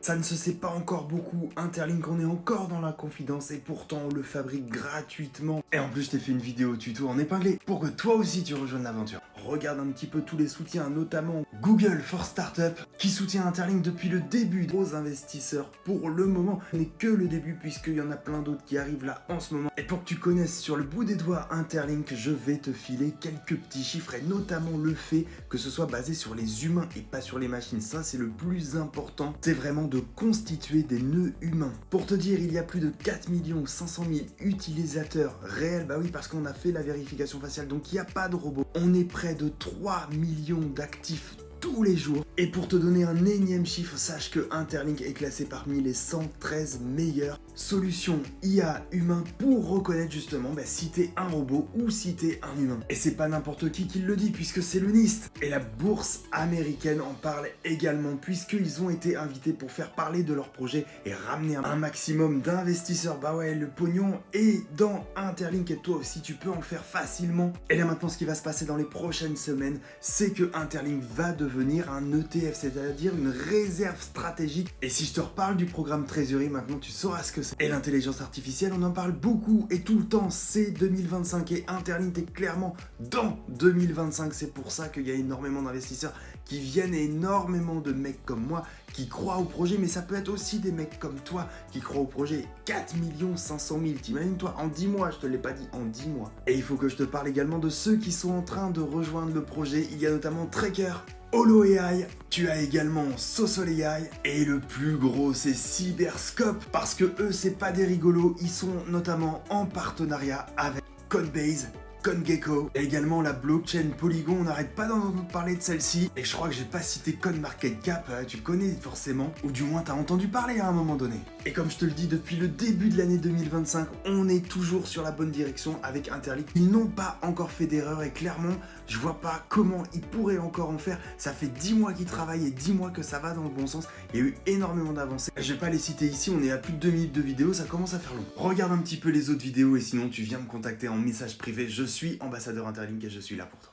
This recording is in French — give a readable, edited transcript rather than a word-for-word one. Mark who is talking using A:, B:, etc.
A: Ça ne se sait pas encore beaucoup, Interlink, on est encore dans la confidence et pourtant on le fabrique gratuitement. Et en plus je t'ai fait une vidéo tuto en épinglé pour que toi aussi tu rejoignes l'aventure. Regarde un petit peu tous les soutiens, notamment Google for Startup qui soutient Interlink depuis le début. Aux investisseurs pour le moment n'est que le début puisqu'il y en a plein d'autres qui arrivent là en ce moment. Et pour que tu connaisses sur le bout des doigts Interlink, je vais te filer quelques petits chiffres et notamment le fait que ce soit basé sur les humains et pas sur les machines. Ça c'est le plus important, c'est vraiment de constituer des nœuds humains. Pour te dire, il y a plus de 4 500 000 utilisateurs réels, bah oui parce qu'on a fait la vérification faciale donc il n'y a pas de robot. On est près de 3 millions d'actifs tous les jours. Et pour te donner un énième chiffre, sache que Interlink est classé parmi les 113 meilleures solutions IA humain pour reconnaître justement si t'es un robot ou si t'es un humain. Et c'est pas n'importe qui le dit puisque c'est le NIST. Et la bourse américaine en parle également puisqu'ils ont été invités pour faire parler de leur projet et ramener un maximum d'investisseurs. Bah ouais, le pognon est dans Interlink et toi aussi tu peux en faire facilement. Et là maintenant ce qui va se passer dans les prochaines semaines, c'est que Interlink va devenir un ETF, c'est-à-dire une réserve stratégique. Et si je te reparle du programme Treasury, maintenant tu sauras ce que c'est. Et l'intelligence artificielle, on en parle beaucoup et tout le temps, c'est 2025 et Interlink est clairement dans 2025. C'est pour ça qu'il y a énormément d'investisseurs qui viennent et énormément de mecs comme moi qui croient au projet, mais ça peut être aussi des mecs comme toi qui croient au projet. 4 500 000, t'imagines toi, en 10 mois, je te l'ai pas dit, en 10 mois. Et il faut que je te parle également de ceux qui sont en train de rejoindre le projet. Il y a notamment Tracker, Holo AI, tu as également Sosol AI et le plus gros c'est Cyberscope parce que eux c'est pas des rigolos, ils sont notamment en partenariat avec Coinbase, CoinGecko et également la blockchain Polygon. On n'arrête pas d'en entendre parler de celle-ci et je crois que j'ai pas cité CoinMarketCap, tu connais forcément ou du moins t'as entendu parler à un moment donné. Et comme je te le dis depuis le début de l'année 2025, on est toujours sur la bonne direction avec Interlink. Ils n'ont pas encore fait d'erreur et clairement je vois pas comment ils pourraient encore en faire. Ça fait 10 mois qu'ils travaillent et 10 mois que ça va dans le bon sens. Il y a eu énormément d'avancées. Je vais pas les citer ici, on est à plus de 2 minutes de vidéo, ça commence à faire long. Regarde un petit peu les autres vidéos et sinon tu viens me contacter en message privé. Je suis ambassadeur Interlink et je suis là pour toi.